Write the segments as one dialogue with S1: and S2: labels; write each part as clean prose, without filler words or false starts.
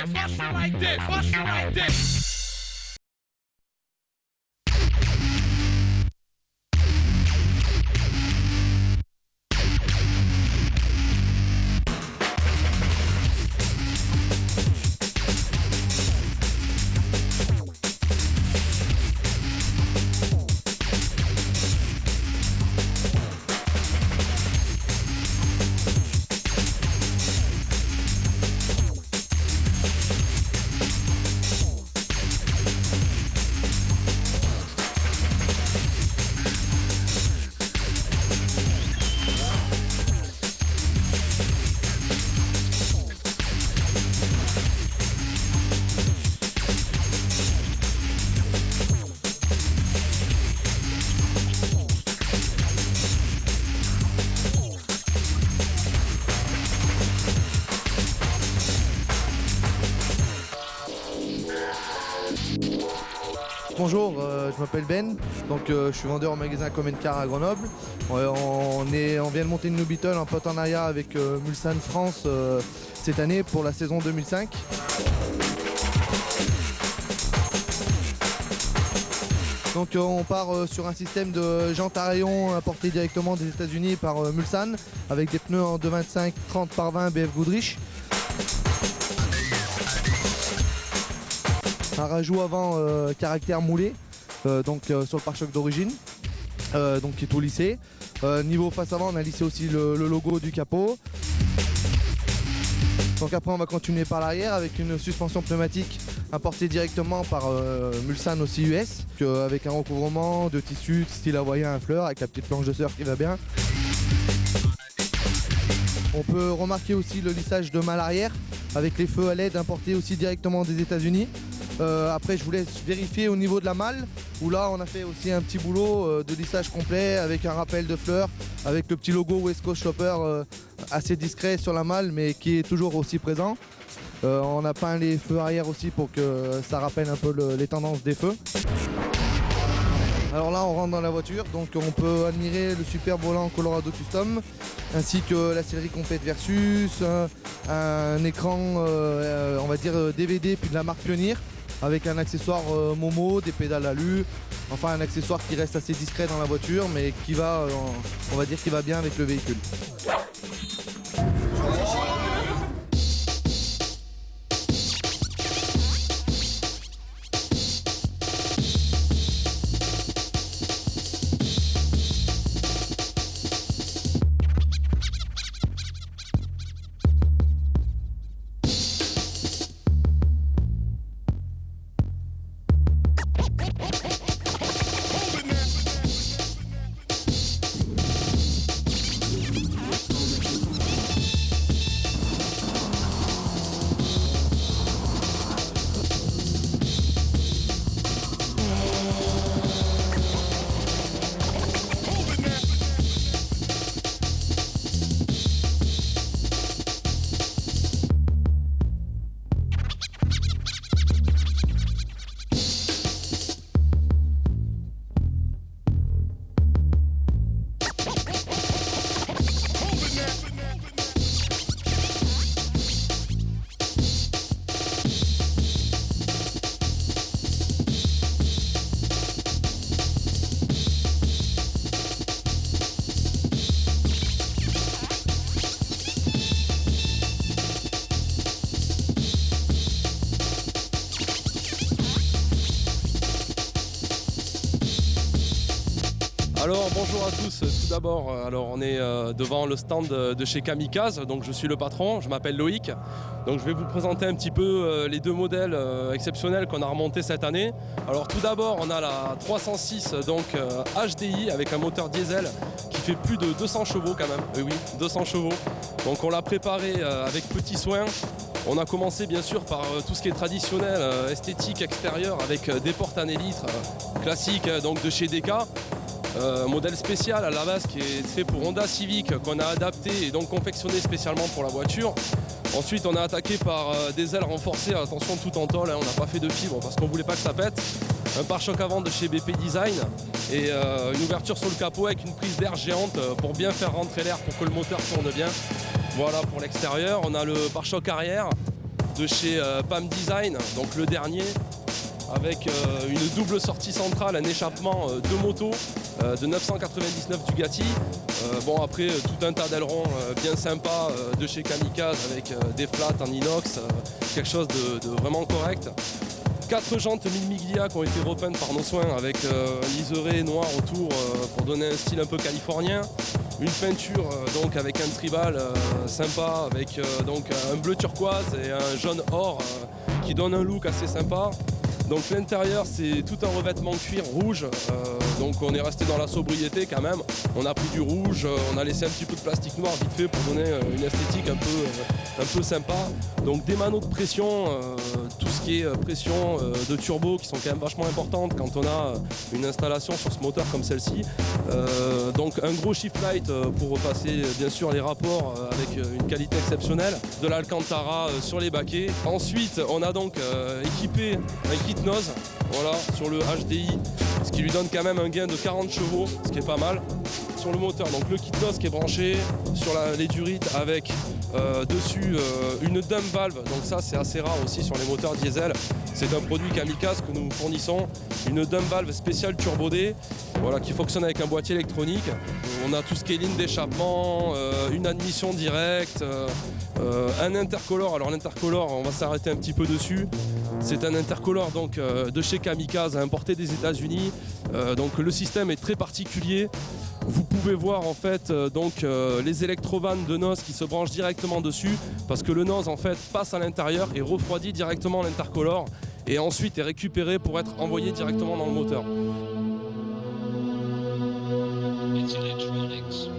S1: this, bust it like this, bust it like this.
S2: Bonjour, je m'appelle Ben, donc je suis vendeur au magasin Common Car à Grenoble. On vient de monter une New Beetle en partenariat avec Mulsanne France cette année pour la saison 2005. Donc on part sur un système de jantes à rayons importé directement des États-Unis par Mulsanne avec des pneus en 225 30 par 20 BF Goodrich. Un rajout avant caractère moulé, donc sur le pare-choc d'origine, donc qui est tout lissé. Niveau face avant, on a lissé aussi le logo du capot. Donc après on va continuer par l'arrière avec une suspension pneumatique importée directement par Mulsanne aussi US, avec un recouvrement de tissu style hawaïen à fleurs avec la petite planche de surf qui va bien. On peut remarquer aussi le lissage de malle arrière avec les feux à LED importés aussi directement des États-Unis. Après je vous laisse vérifier au niveau de la malle où là on a fait aussi un petit boulot de lissage complet avec un rappel de fleurs, avec le petit logo West Coast Shopper assez discret sur la malle mais qui est toujours aussi présent. On a peint les feux arrière aussi pour que ça rappelle un peu les tendances des feux. Alors là on rentre dans la voiture, donc on peut admirer le superbe volant Colorado Custom ainsi que la sellerie complète Versus, un écran on va dire DVD puis de la marque Pioneer avec un accessoire Momo, des pédales alu, enfin un accessoire qui reste assez discret dans la voiture mais qui va, on va dire qui va bien avec le véhicule.
S3: Alors bonjour à tous, tout d'abord on est devant le stand de chez Kamikaze, donc je suis le patron, je m'appelle Loïc. Donc je vais vous présenter un petit peu les deux modèles exceptionnels qu'on a remontés cette année. Alors tout d'abord on a la 306 donc HDI avec un moteur diesel qui fait plus de 200 chevaux quand même, oui 200 chevaux. Donc on l'a préparé avec petits soins. On a commencé bien sûr par tout ce qui est traditionnel, esthétique extérieure avec des portes en élytre classiques donc de chez DK. Modèle spécial à la base qui est fait pour Honda Civic qu'on a adapté et donc confectionné spécialement pour la voiture. Ensuite on a attaqué par des ailes renforcées, attention tout en tôle, hein, on n'a pas fait de fibre parce qu'on voulait pas que ça pète. Un pare-choc avant de chez BP Design et une ouverture sur le capot avec une prise d'air géante pour bien faire rentrer l'air pour que le moteur tourne bien. Voilà pour l'extérieur. On a le pare-choc arrière de chez PAM Design, donc le dernier, avec une double sortie centrale, un échappement de moto de 999 Ducati. Bon, après tout un tas d'ailerons bien sympas de chez Kamikaze avec des flats en inox, quelque chose de vraiment correct. 4 jantes Mille-Miglia qui ont été repeintes par nos soins avec un liseré noir autour pour donner un style un peu californien. Une peinture donc avec un tribal sympa avec donc un bleu turquoise et un jaune or qui donne un look assez sympa. Donc l'intérieur c'est tout un revêtement cuir rouge, donc on est resté dans la sobriété quand même. On a pris du rouge, on a laissé un petit peu de plastique noir vite fait pour donner une esthétique un peu sympa. Donc des manos de pression, tout ce qui est pression de turbo qui sont quand même vachement importantes quand on a une installation sur ce moteur comme celle-ci. Donc un gros shift light pour repasser bien sûr les rapports avec une qualité exceptionnelle. De l'Alcantara sur les baquets. Ensuite on a donc équipé un kit nose, voilà, sur le HDI, ce qui lui donne quand même un gain de 40 chevaux, ce qui est pas mal. Sur le moteur, donc le kit nose qui est branché sur les durites avec dessus une dump valve, donc ça c'est assez rare aussi sur les moteurs diesel. C'est un produit Kamikaze que nous fournissons, une dump valve spéciale turbodée, voilà, qui fonctionne avec un boîtier électronique. On a tout ce qui est ligne d'échappement, une admission directe, un intercolore. Alors l'intercolore, on va s'arrêter un petit peu dessus. C'est un intercolore donc de chez Kamikaze importé des États-Unis. Donc le système est très particulier. Vous pouvez voir en fait les électrovannes de NOS qui se branchent directement dessus parce que le NOS en fait passe à l'intérieur et refroidit directement l'intercolore et ensuite est récupéré pour être envoyé directement dans le moteur.
S1: It's electronics.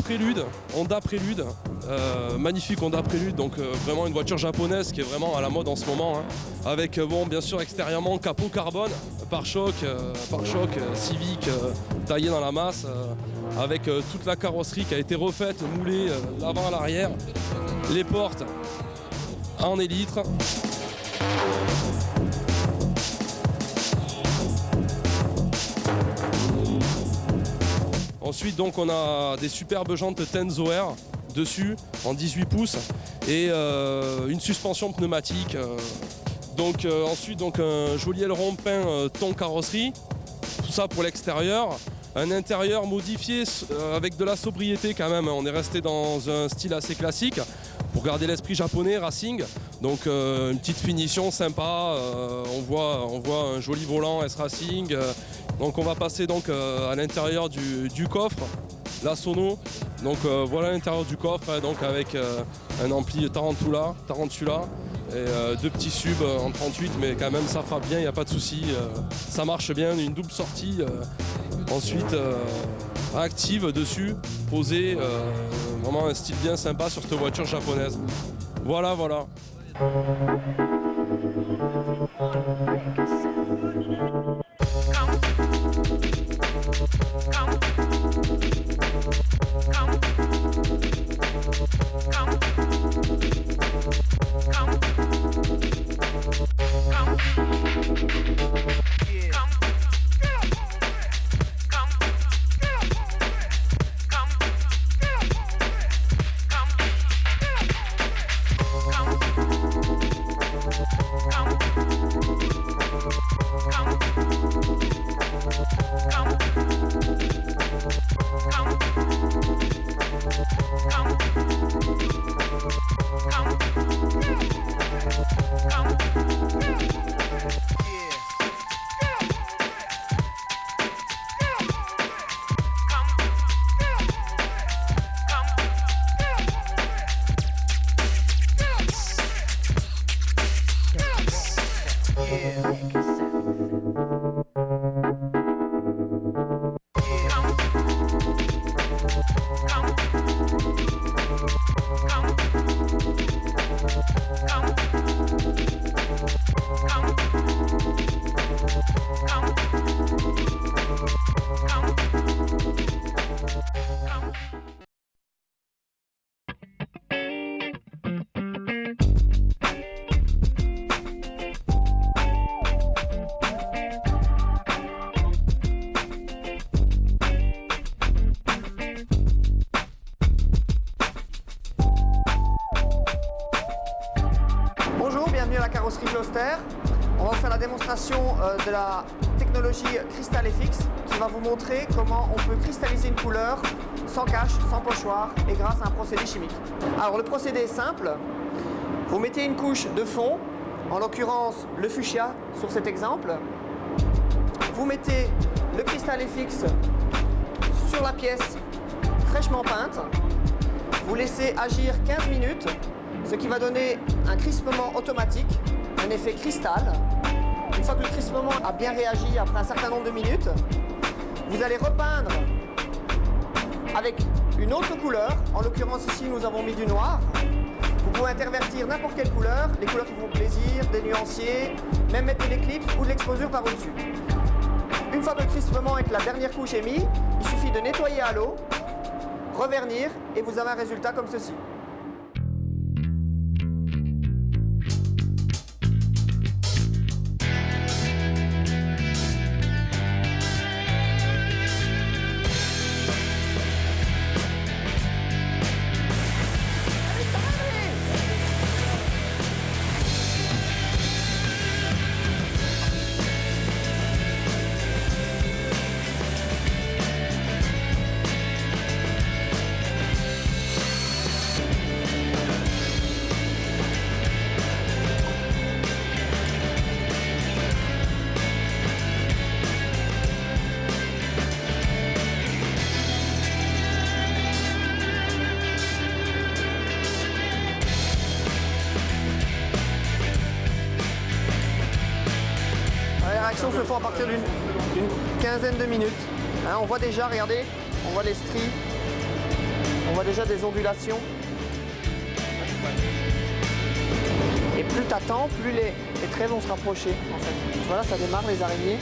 S3: Prélude, Honda Prélude, magnifique Honda Prélude, donc vraiment une voiture japonaise qui est vraiment à la mode en ce moment, hein, avec bon bien sûr extérieurement capot carbone, pare-choc Civic taillé dans la masse, avec toute la carrosserie qui a été refaite, moulée l'avant à l'arrière, les portes en élytre. Ensuite donc on a des superbes jantes Tenzo Air dessus en 18 pouces et une suspension pneumatique. Ensuite un joli aileron peint ton carrosserie, tout ça pour l'extérieur. Un intérieur modifié avec de la sobriété quand même, on est resté dans un style assez classique pour garder l'esprit japonais, racing. Donc une petite finition sympa, on voit un joli volant S-Racing. Donc on va passer donc à l'intérieur du coffre, la sono. Donc voilà l'intérieur du coffre, hein, donc avec un ampli Tarantula et deux petits subs en 38, mais quand même ça frappe bien, il n'y a pas de souci, ça marche bien, une double sortie. Ensuite active dessus, posée, vraiment un style bien sympa sur cette voiture japonaise. Voilà.
S1: Come.
S4: la carrosserie Gloster. On va vous faire la démonstration de la technologie Crystal FX qui va vous montrer comment on peut cristalliser une couleur sans cache, sans pochoir et grâce à un procédé chimique. Alors le procédé est simple. Vous mettez une couche de fond, en l'occurrence le fuchsia sur cet exemple. Vous mettez le Crystal FX sur la pièce fraîchement peinte. Vous laissez agir 15 minutes, ce qui va donner un crispement automatique, un effet cristal. Une fois que le crispement a bien réagi après un certain nombre de minutes, vous allez repeindre avec une autre couleur. En l'occurrence ici nous avons mis du noir. Vous pouvez intervertir n'importe quelle couleur, les couleurs qui vous font plaisir, des nuanciers, même mettre de l'éclipse ou de l'exposure par au-dessus. Une fois que le crispement et que la dernière couche est mise, il suffit de nettoyer à l'eau, revernir et vous avez un résultat comme ceci. Les réactions se font à partir d'une quinzaine de minutes. Hein, on voit déjà, regardez, on voit les stries, on voit déjà des ondulations. Et plus tu attends, plus les traits vont se rapprocher en fait. Voilà, ça démarre les araignées.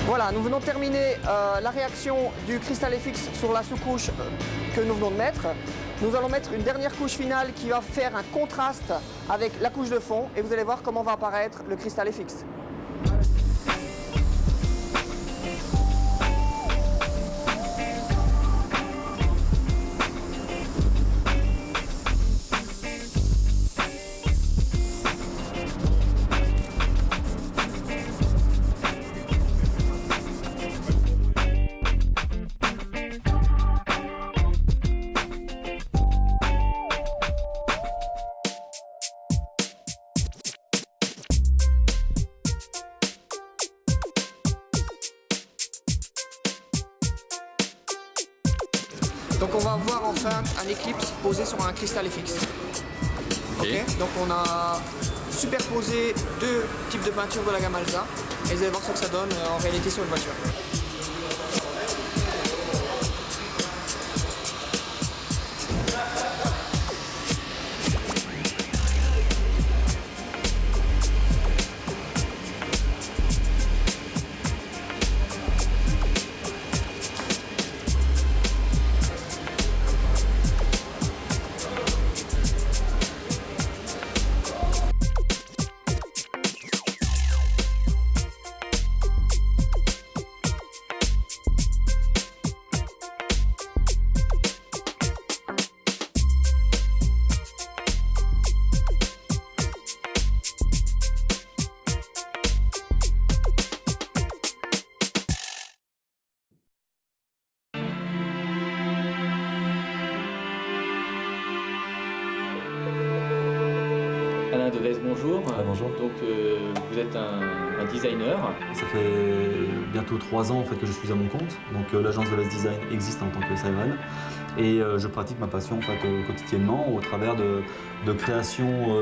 S4: Voilà, nous venons de terminer la réaction du Crystal FX sur la sous-couche que nous venons de mettre. Nous allons mettre une dernière couche finale qui va faire un contraste avec la couche de fond et vous allez voir comment va apparaître le Crystal FX. Donc on va voir enfin un éclipse posé sur un Crystal FX. Okay. Donc on a superposé deux types de peintures de la gamme Alza et vous allez voir ce que ça donne en réalité sur une voiture.
S5: Alain Devez, bonjour.
S6: Bonjour.
S5: Donc vous êtes un designer.
S6: Ça fait bientôt 3 ans en fait, que je suis à mon compte. Donc l'agence de Devez Design existe en tant que SARL. Et je pratique ma passion en fait, quotidiennement au travers de créations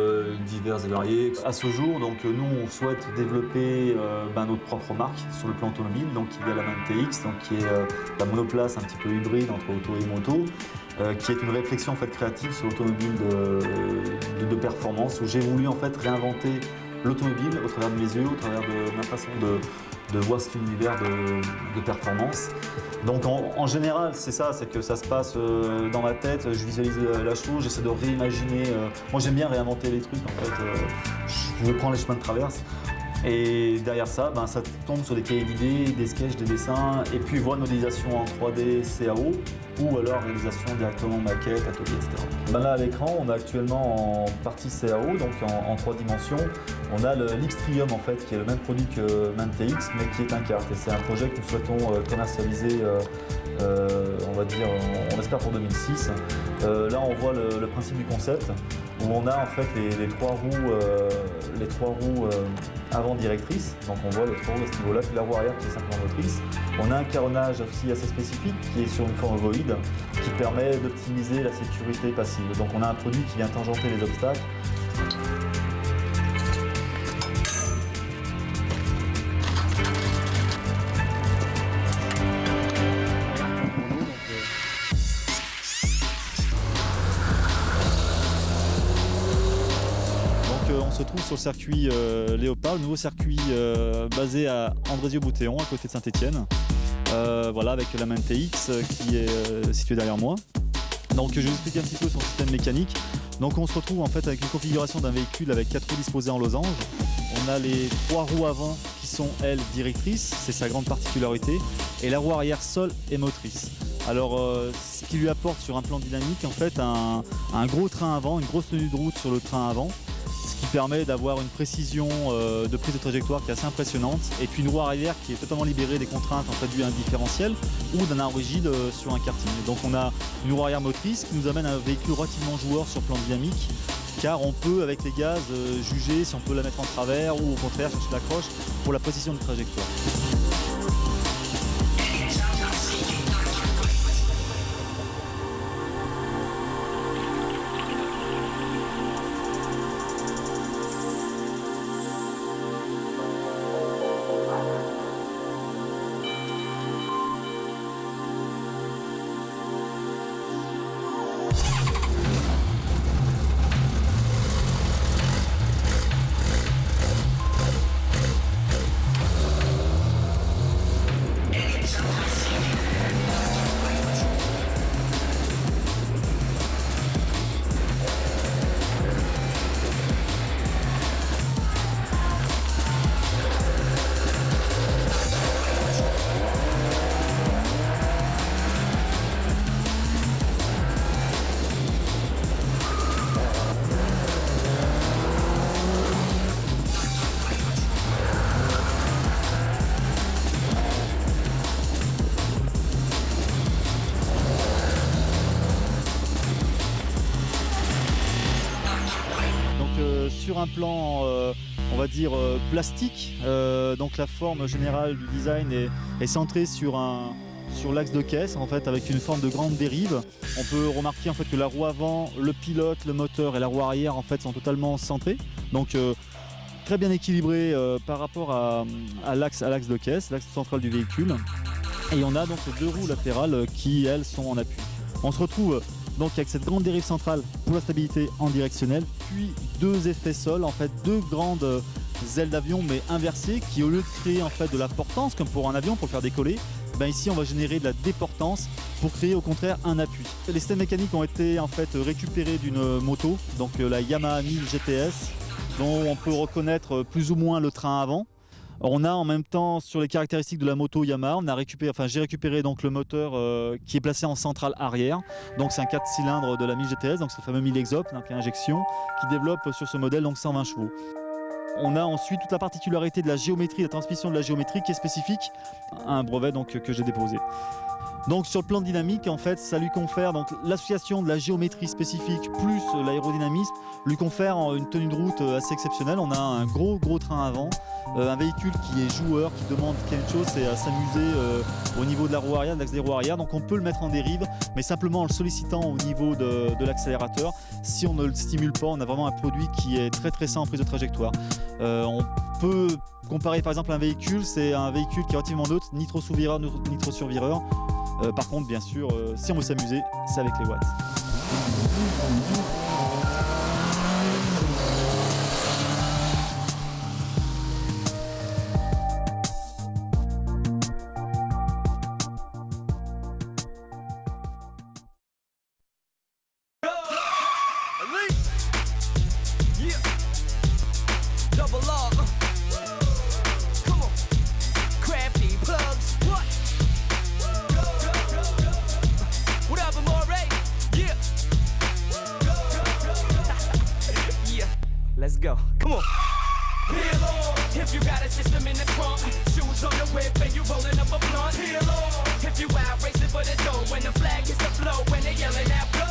S6: diverses et variées. À ce jour, donc, nous on souhaite développer notre propre marque sur le plan automobile, donc qui est la MAN TX, donc, qui est la monoplace un petit peu hybride entre auto et moto. Qui est une réflexion en fait, créative sur l'automobile de performance, où j'ai voulu en fait réinventer l'automobile au travers de mes yeux, au travers de ma façon de voir cet univers de performance. Donc en général, c'est ça, c'est que ça se passe dans ma tête, je visualise la chose, j'essaie de réimaginer. Moi j'aime bien réinventer les trucs en fait, je prends les chemins de traverse. Et derrière ça, ça tombe sur des cahiers d'idées, des sketchs, des dessins, et puis voie de modélisation en 3D CAO, ou alors réalisation directement maquette, atelier, etc. Là à l'écran, on a actuellement en partie CAO, donc en 3 dimensions, on a le l'Xtrium en fait, qui est le même produit que ManTX, mais qui est un kart. Et c'est un projet que nous souhaitons commercialiser, on va dire, on espère pour 2006. Là on voit le principe du concept, où on a en fait les trois roues avant directrices, donc on voit les trois roues à ce niveau-là, puis la roue arrière qui est simplement motrice. On a un carénage aussi assez spécifique qui est sur une forme ovoïde qui permet d'optimiser la sécurité passive. Donc on a un produit qui vient tangenter les obstacles.
S7: On se trouve sur le circuit Léopard, le nouveau circuit basé à Andrézieux-Bouthéon, à côté de Saint-Étienne. Voilà, avec la ManTX qui est située derrière moi. Donc je vais vous expliquer un petit peu son système mécanique. Donc on se retrouve en fait avec une configuration d'un véhicule avec 4 roues disposées en losange. On a les 3 roues avant qui sont elles directrices, c'est sa grande particularité, et la roue arrière seule est motrice. Alors ce qui lui apporte sur un plan dynamique en fait un gros train avant, une grosse tenue de route sur le train avant, ce qui permet d'avoir une précision de prise de trajectoire qui est assez impressionnante, et puis une roue arrière qui est totalement libérée des contraintes en fait dues à un différentiel ou d'un arbre rigide sur un karting. Donc on a une roue arrière motrice qui nous amène à un véhicule relativement joueur sur le plan dynamique, car on peut avec les gaz juger si on peut la mettre en travers ou au contraire chercher l'accroche pour la précision de trajectoire. Sur un plan, on va dire, plastique, donc la forme générale du design est centrée sur l'axe de caisse, en fait, avec une forme de grande dérive. On peut remarquer en fait que la roue avant, le pilote, le moteur et la roue arrière en fait sont totalement centrés, donc très bien équilibrés par rapport à l'axe de caisse, l'axe central du véhicule. Et on a donc les 2 roues latérales qui elles sont en appui. On se retrouve donc avec cette grande dérive centrale pour la stabilité en directionnel, puis 2 effets sol, en fait 2 grandes ailes d'avion mais inversées qui, au lieu de créer en fait de la portance comme pour un avion pour le faire décoller, ici on va générer de la déportance pour créer au contraire un appui. Les systèmes mécaniques ont été en fait récupérés d'une moto, donc la Yamaha 1000 GTS, dont on peut reconnaître plus ou moins le train avant. On a en même temps sur les caractéristiques de la moto Yamaha, j'ai récupéré donc le moteur qui est placé en centrale arrière. Donc c'est un 4 cylindres de la 1000 GTS, donc c'est le fameux 1000 Exop, donc injection, qui développe sur ce modèle donc 120 chevaux. On a ensuite toute la particularité de la géométrie, la transmission de la géométrie qui est spécifique à un brevet donc, que j'ai déposé. Donc sur le plan dynamique, en fait, ça lui confère donc l'association de la géométrie spécifique plus l'aérodynamisme lui confère une tenue de route assez exceptionnelle. On a un gros train avant, un véhicule qui est joueur, qui demande quelque chose, c'est à s'amuser au niveau de la roue arrière, de l'axe des roues arrière. Donc on peut le mettre en dérive, mais simplement en le sollicitant au niveau de l'accélérateur. Si on ne le stimule pas, on a vraiment un produit qui est très sain en prise de trajectoire. On peut comparer par exemple un véhicule, c'est un véhicule qui est relativement neutre, ni trop sous-vireur, ni trop sur-vireur. Par contre, bien sûr, si on veut s'amuser, c'est avec les watts.
S8: them in the trunk. Shoes on the whip and you rolling up a blunt. If you out racing for the dough, when the flag hits the flow, when they yelling at blow.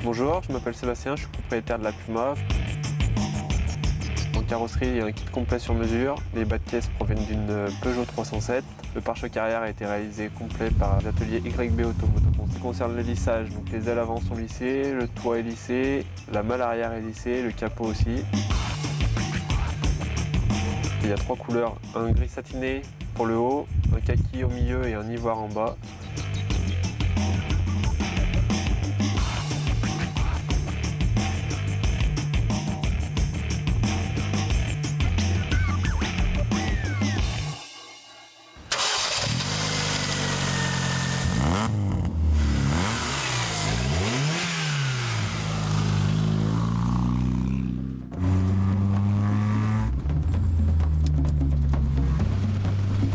S9: Bonjour, je m'appelle Sébastien, je suis propriétaire de la Puma. En carrosserie, il y a un kit complet sur mesure. Les bas de caisse proviennent d'une Peugeot 307. Le pare-choc arrière a été réalisé complet par l'atelier YB Automoto. En ce qui concerne le lissage, donc les ailes avant sont lissées, le toit est lissé, la malle arrière est lissée, le capot aussi. Il y a 3 couleurs, un gris satiné pour le haut, un kaki au milieu et un ivoire en bas.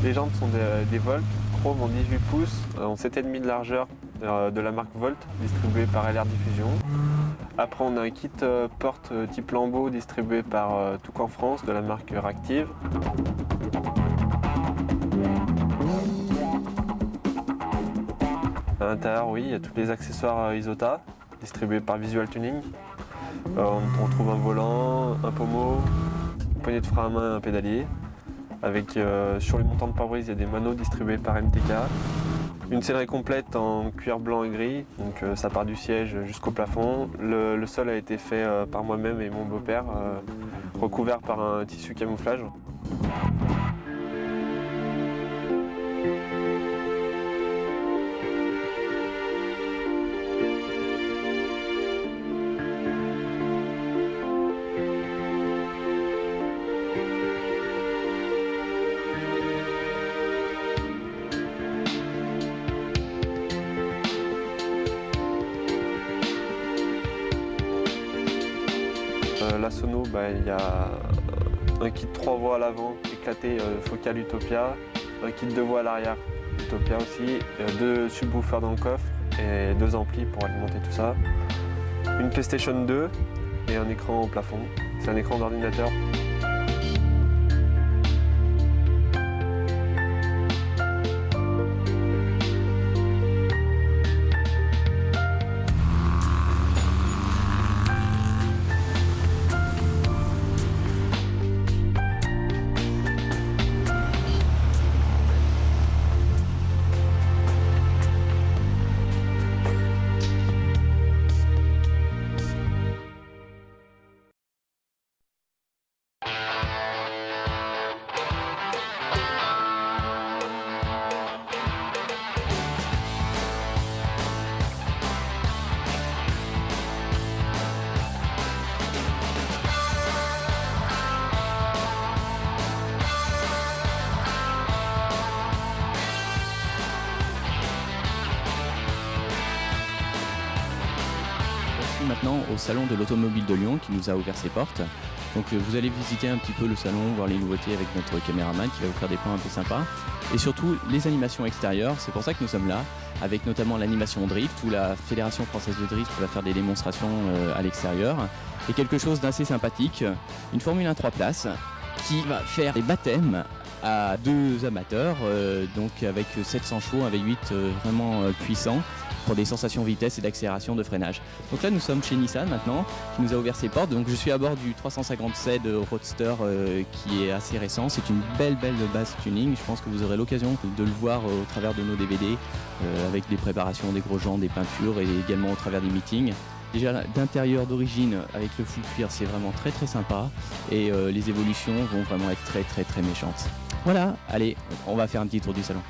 S9: Les jantes sont des Volt, chrome en 18 pouces, en 7,5 de largeur de la marque Volt, distribué par LR Diffusion. Après on a un kit porte type lambeau distribué par Toucan France de la marque Ractive. À l'intérieur, oui, il y a tous les accessoires Isota distribués par Visual Tuning. On trouve un volant, un pommeau, une poignée de frein à main et un pédalier. Avec, sur les montants de pare-brise, il y a des manos distribués par MTK. Une sellerie complète en cuir blanc et gris, donc ça part du siège jusqu'au plafond. Le sol a été fait par moi-même et mon beau-père, recouvert par un tissu camouflage. La sono, il y a un kit 3 voix à l'avant, éclaté Focal Utopia, un kit 2 voix à l'arrière, Utopia aussi, 2 subwoofers dans le coffre et 2 amplis pour alimenter tout ça. Une PlayStation 2 et un écran au plafond. C'est un écran d'ordinateur.
S10: Maintenant au salon de l'automobile de Lyon qui nous a ouvert ses portes. Donc vous allez visiter un petit peu le salon, voir les nouveautés avec notre caméraman qui va vous faire des points un peu sympas. Et surtout les animations extérieures, c'est pour ça que nous sommes là, avec notamment l'animation drift où la Fédération Française de Drift va faire des démonstrations à l'extérieur. Et quelque chose d'assez sympathique, une Formule 1 3 places qui va faire des baptêmes à 2 amateurs, donc avec 700 chevaux, un V8 vraiment puissant, pour des sensations vitesse et d'accélération de freinage. Donc là nous sommes chez Nissan maintenant, qui nous a ouvert ses portes. Donc je suis à bord du 357 Roadster qui est assez récent. C'est une belle base tuning. Je pense que vous aurez l'occasion de le voir au travers de nos DVD, avec des préparations, des gros gens, des peintures et également au travers des meetings. Déjà d'intérieur d'origine avec le full cuir, c'est vraiment très sympa et les évolutions vont vraiment être très méchantes. Voilà, allez, on va faire un petit tour du salon.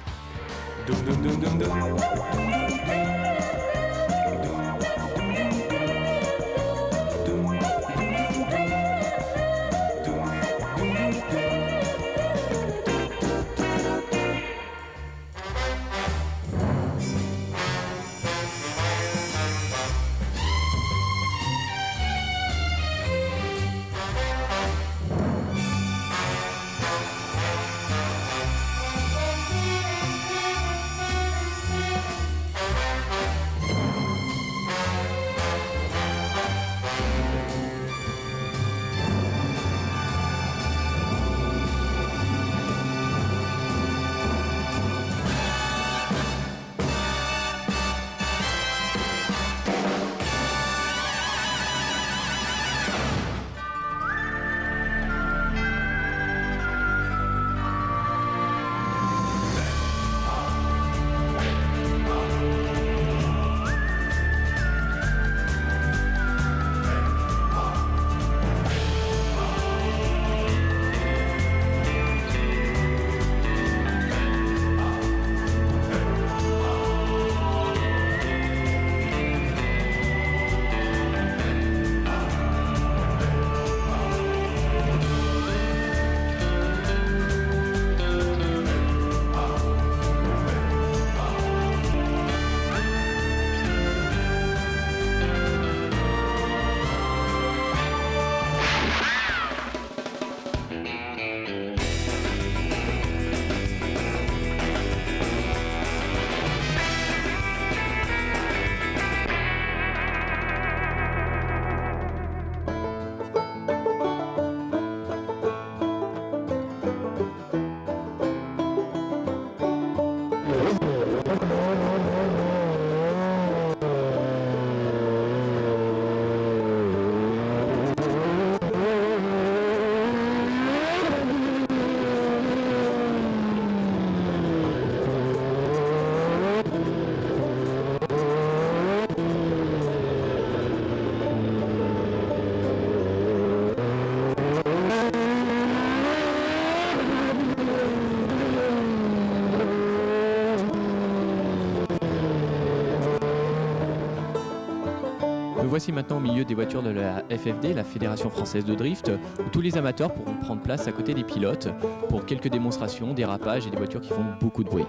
S10: voici maintenant au milieu des voitures de la FFD, la Fédération Française de Drift, où tous les amateurs pourront prendre place à côté des pilotes pour quelques démonstrations, dérapages et des voitures qui font beaucoup de bruit.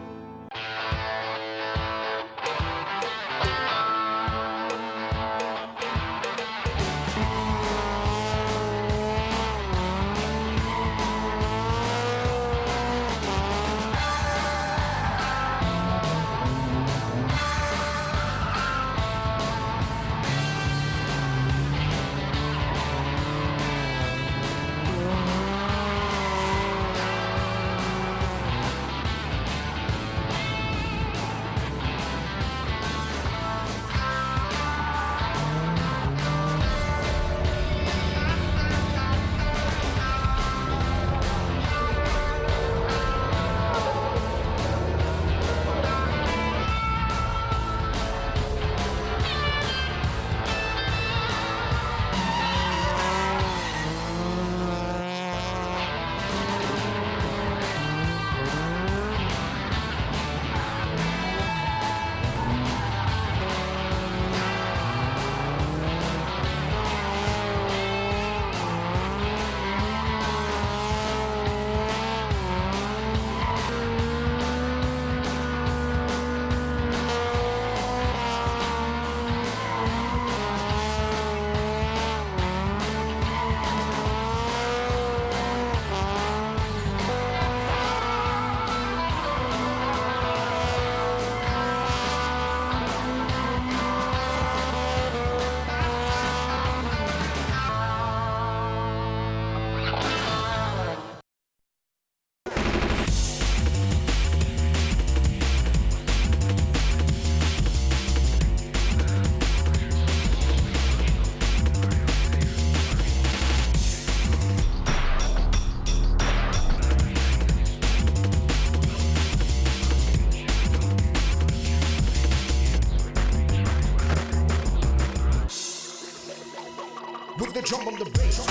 S8: With the drum on the bass.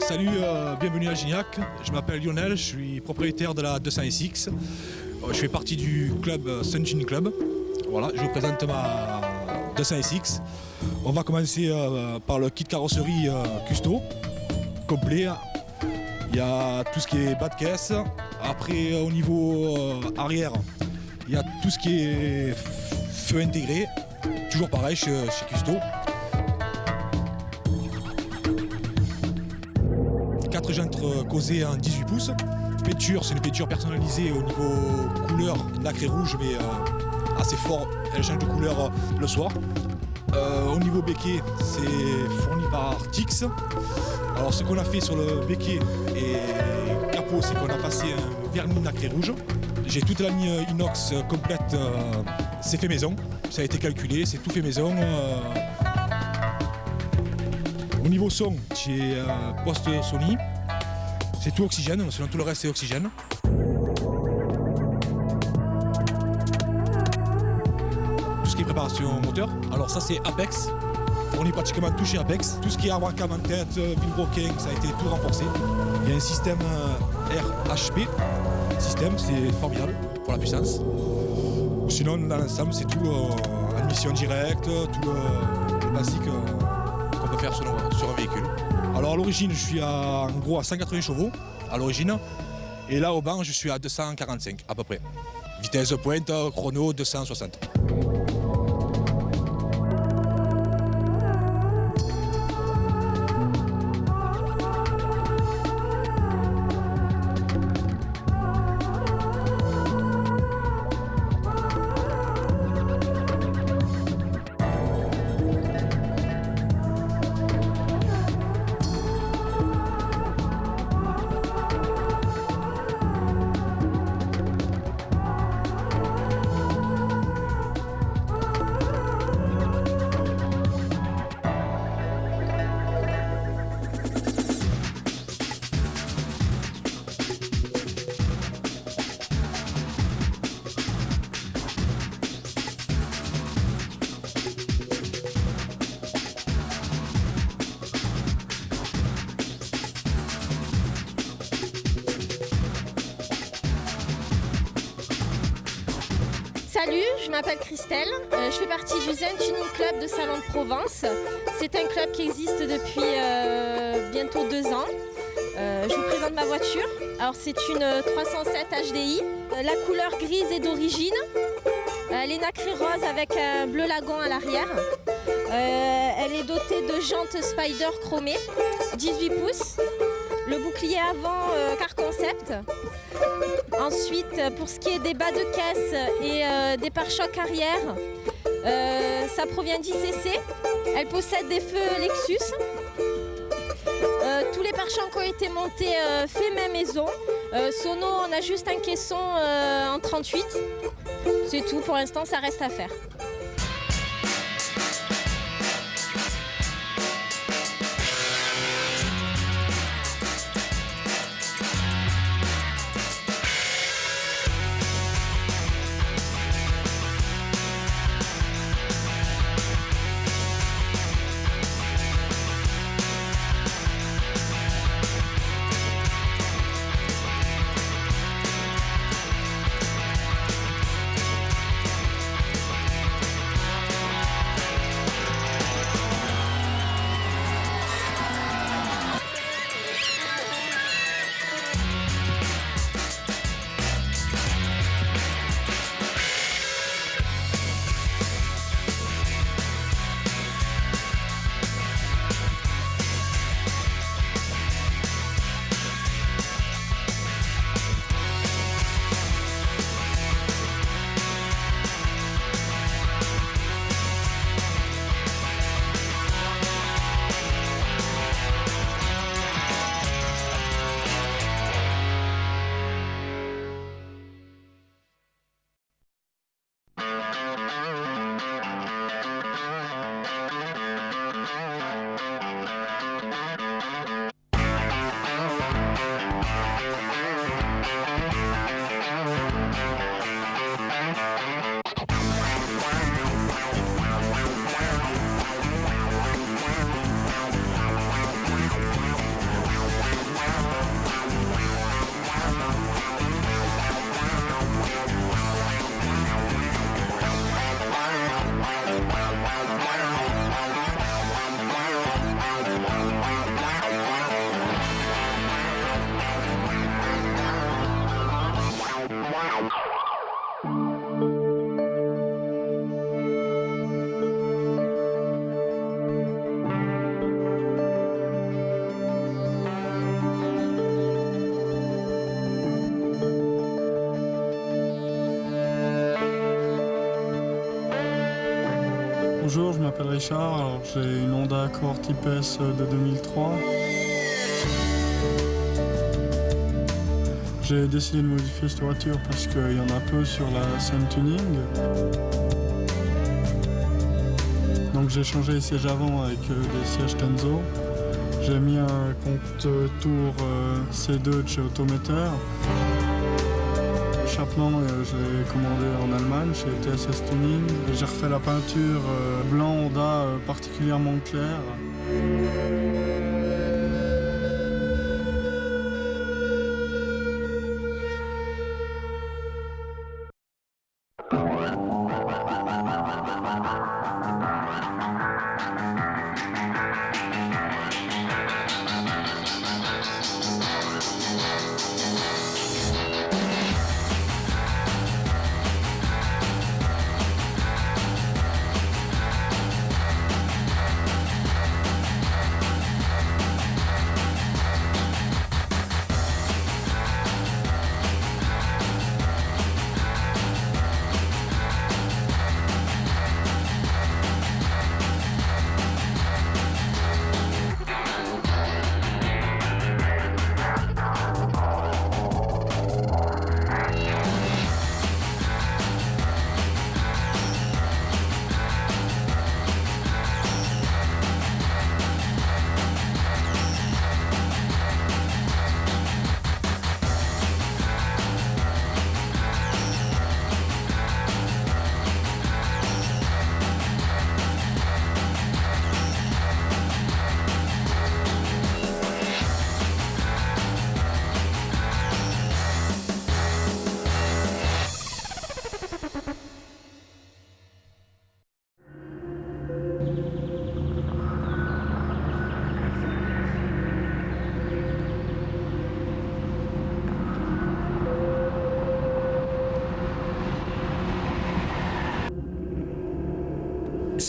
S11: Salut, bienvenue à Gignac. Je m'appelle Lionel, je suis propriétaire de la 200SX. Je fais partie du club Sunshine Club. Voilà, je vous présente ma 200SX. On va commencer par le kit carrosserie custo complet. Il y a tout ce qui est bas de caisse. Après, au niveau arrière, il y a tout ce qui est feu intégré. Toujours pareil chez Custo. 4 jantes causées en 18 pouces. Peinture, c'est une peinture personnalisée au niveau couleur nacré rouge, mais assez fort. Elle change de couleur le soir. Au niveau béquet, c'est fourni par Tix. Alors ce qu'on a fait sur le béquet et capot, c'est qu'on a passé un vernis nacré rouge. J'ai toute la ligne inox complète, c'est fait maison. Ça a été calculé, c'est tout fait maison. Au niveau son, j'ai poste Sony. C'est tout oxygène, sinon tout le reste c'est oxygène. Tout ce qui est préparation moteur. Alors ça c'est Apex. On est pratiquement tout chez Apex. Tout ce qui est arbre-cam en tête, vilebrequin, ça a été tout renforcé. Il y a un système RHP. Système, c'est formidable pour la puissance. Sinon dans l'ensemble c'est tout en émission directe, tout le basique qu'on peut faire sur un véhicule. Alors à l'origine je suis en gros à 180 chevaux à l'origine et là au banc je suis à 245 à peu près. Vitesse de pointe, chrono 260.
S12: Salut, je m'appelle Christelle, je fais partie du Zen Tuning Club de Salon de Provence. C'est un club qui existe depuis bientôt 2 ans. Je vous présente ma voiture. Alors c'est une 307 HDI. La couleur grise est d'origine. Elle est nacrée rose avec un bleu lagon à l'arrière. Elle est dotée de jantes Spider chromées, 18 pouces. Le bouclier avant car concept. Ensuite, pour ce qui est des bas de caisse et des pare-chocs arrière, ça provient d'ICC. Elle possède des feux Lexus. Tous les pare-chocs ont été montés faits main maison. Sono, on a juste un caisson en 38. C'est tout, pour l'instant, ça reste à faire.
S13: Bonjour, je m'appelle Richard, alors j'ai une Honda Accord Type S de 2003. J'ai décidé de modifier cette voiture parce qu'il y en a peu sur la scène tuning. Donc j'ai changé les sièges avant avec des sièges Tenzo. J'ai mis un compte-tour C2 de chez Autometer. L'échappement, je l'ai commandé en Allemagne chez TSS Tuning. J'ai refait la peinture blanc Honda particulièrement claire.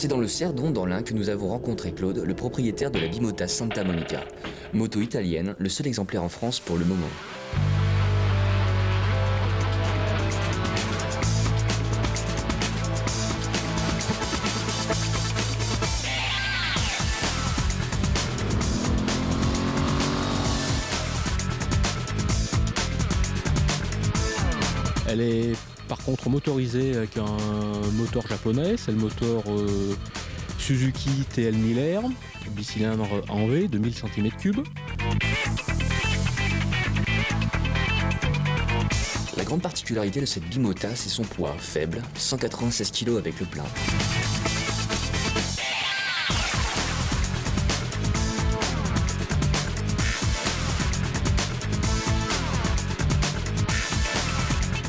S14: C'est dans le Cerdon, dans l'Ain, que nous avons rencontré Claude, le propriétaire de la Bimota Santa Monica. Moto italienne, le seul exemplaire en France pour le moment.
S15: Elle est par contre motorisée avec un moteur japonais, c'est le moteur Suzuki TL 1000R, bicylindre en V de 1000 cm3.
S14: La grande particularité de cette Bimota, c'est son poids faible, 196 kg avec le plein.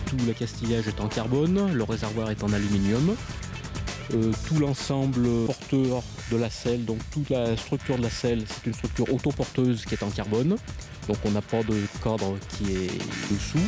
S15: Tout l'accastillage est en carbone, le réservoir est en aluminium. Tout l'ensemble porteur de la selle, donc toute la structure de la selle, c'est une structure autoporteuse qui est en carbone. Donc on n'a pas de cadre qui est dessous.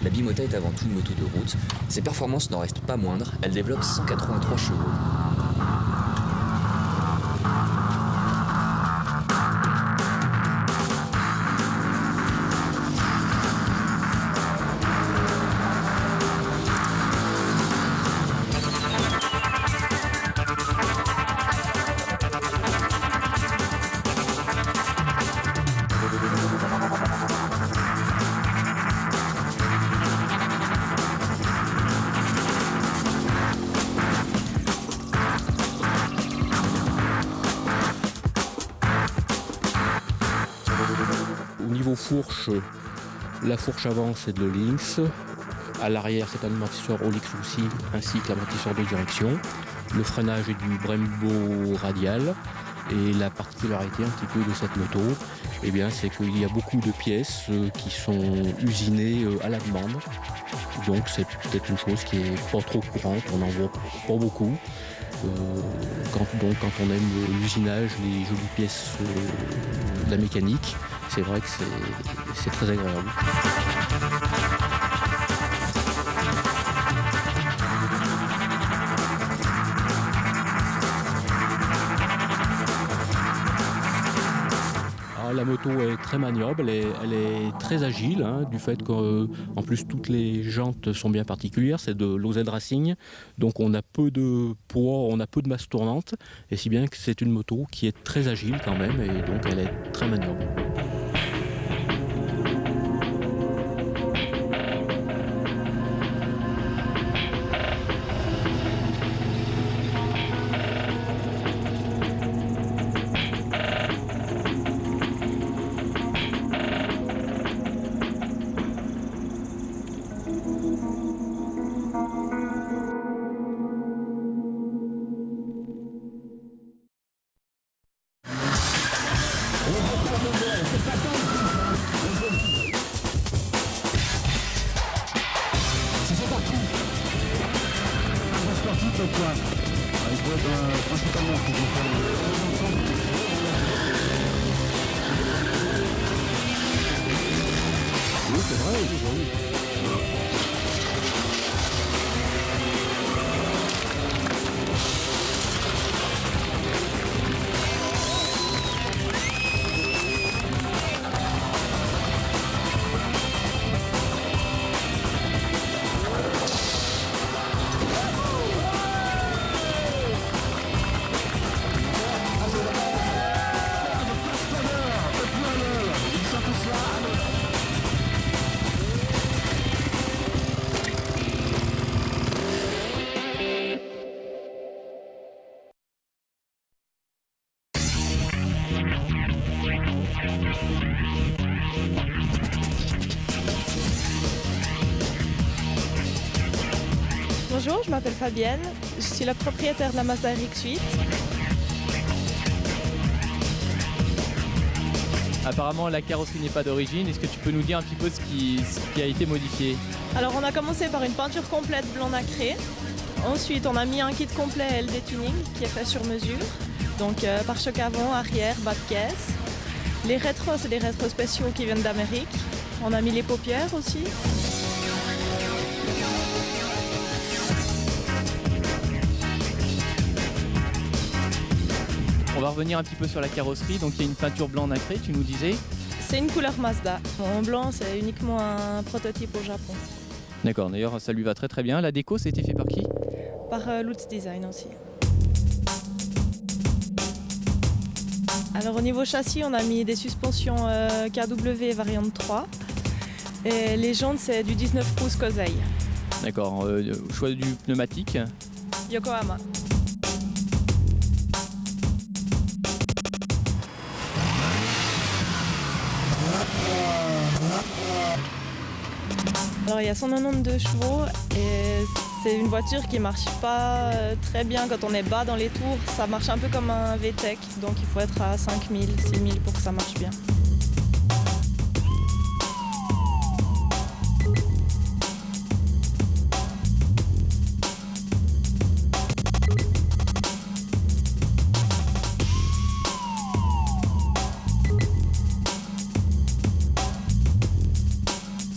S14: La Bimota est avant tout une moto de route. Ses performances n'en restent pas moindres, elle développe 183 chevaux.
S15: Au niveau fourche, la fourche avant c'est de l'Olynx, à l'arrière c'est un amortisseur Olix aussi, ainsi que l'amortisseur de direction. Le freinage est du Brembo radial et la particularité un petit peu de cette moto, eh bien, c'est qu'il y a beaucoup de pièces qui sont usinées à la demande. Donc c'est peut-être une chose qui est pas trop courante, on n'en voit pas beaucoup. Quand on aime l'usinage, les jolies pièces de la mécanique, c'est vrai que c'est très agréable. La moto est très maniable, elle est très agile, hein, du fait qu'en plus toutes les jantes sont bien particulières, c'est de l'OZ Racing, donc on a peu de poids, on a peu de masse tournante, et si bien que c'est une moto qui est très agile quand même, et donc elle est très maniable.
S16: Bonjour, je m'appelle Fabienne, je suis la propriétaire de la Mazda RX-8.
S10: Apparemment la carrosserie n'est pas d'origine, est-ce que tu peux nous dire un petit peu ce qui a été modifié?
S16: Alors on a commencé par une peinture complète blanc nacré. Ensuite on a mis un kit complet LD Tuning qui est fait sur mesure. Donc pare-choc avant, arrière, bas de caisse. Les rétros, c'est des rétros spéciaux qui viennent d'Amérique. On a mis les paupières aussi.
S10: On va revenir un petit peu sur la carrosserie, donc il y a une peinture blanc nacré, tu nous disais?
S16: C'est une couleur Mazda. En blanc, c'est uniquement un prototype au Japon.
S10: D'accord, d'ailleurs ça lui va très très bien. La déco, ça a été fait par qui?
S16: Par Lutz Design aussi. Alors au niveau châssis, on a mis des suspensions KW variante 3. Et les jantes, c'est du 19 pouces Kosei.
S10: D'accord, choix du pneumatique?
S16: Yokohama. Alors il y a 192 chevaux et c'est une voiture qui marche pas très bien quand on est bas dans les tours. Ça marche un peu comme un VTEC, donc il faut être à 5000, 6000 pour que ça marche bien.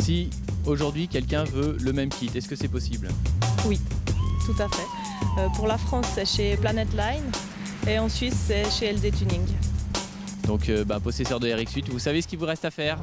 S10: Si aujourd'hui quelqu'un veut le même kit, est-ce que c'est possible?
S16: Oui, tout à fait. Pour la France, c'est chez Planet Line et en Suisse, c'est chez LD Tuning.
S10: Donc possesseur de RX8, vous savez ce qu'il vous reste à faire?